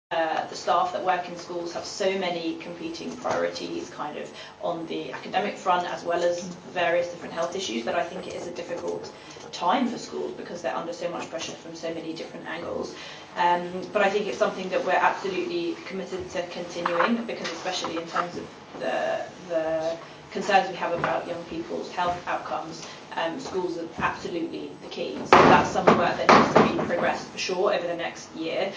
the staff that work in schools have so many competing priorities kind of on the academic front as well as various different health issues, that I think it is a difficult time for schools because they're under so much pressure from so many different angles. But I think it's something that we're absolutely committed to continuing, because especially in terms of the concerns we have about young people's health outcomes, schools are absolutely the key. So that's some work that needs to be progressed for sure over the next year.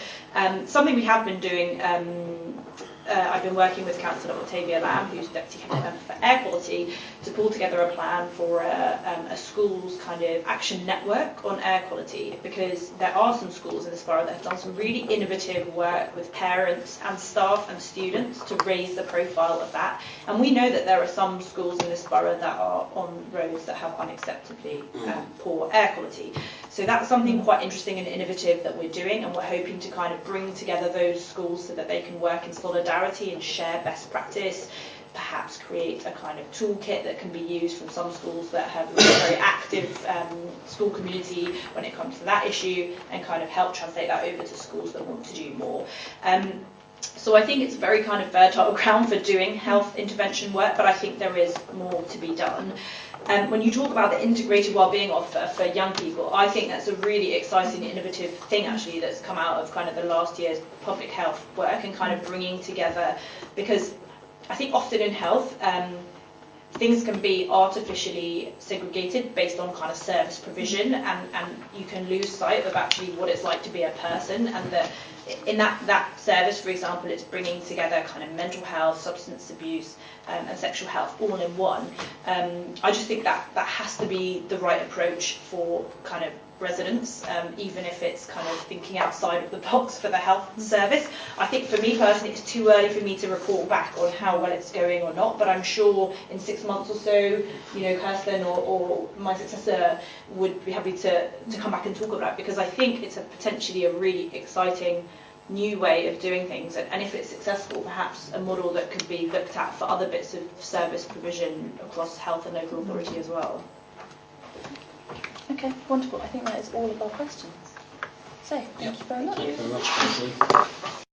Something we have been doing, I've been working with Councillor Octavia Lamb, who's Deputy Head Member for Air Quality, to pull together a plan for a schools kind of action network on air quality, because there are some schools in this borough that have done some really innovative work with parents and staff and students to raise the profile of that. And we know that there are some schools in this borough that are on roads that have unacceptably poor air quality. So that's something quite interesting and innovative that we're doing, and we're hoping to kind of bring together those schools so that they can work in solidarity and share best practice, perhaps create a kind of toolkit that can be used from some schools that have a very active school community when it comes to that issue, and kind of help translate that over to schools that want to do more. So I think it's very kind of fertile ground for doing health intervention work, but I think there is more to be done. When you talk about the integrated wellbeing offer for young people, I think that's a really exciting, innovative thing actually that's come out of kind of the last year's public health work, and kind of bringing together, because I think often in health, things can be artificially segregated based on kind of service provision, and you can lose sight of actually what it's like to be a person, and that in that service, for example, it's bringing together kind of mental health, substance abuse, and sexual health all in one. I just think that has to be the right approach for kind of residents, even if it's kind of thinking outside of the box for the health service. I think for me personally, it's too early for me to report back on how well it's going or not, but I'm sure in 6 months or so, you know, Kirsten or my successor would be happy to come back and talk about it, because I think it's potentially a really exciting new way of doing things, and if it's successful, perhaps a model that could be looked at for other bits of service provision across health and local authority as well. Okay, wonderful. I think that is all of our questions. So, thank you very much. Thank you very much, Kathleen.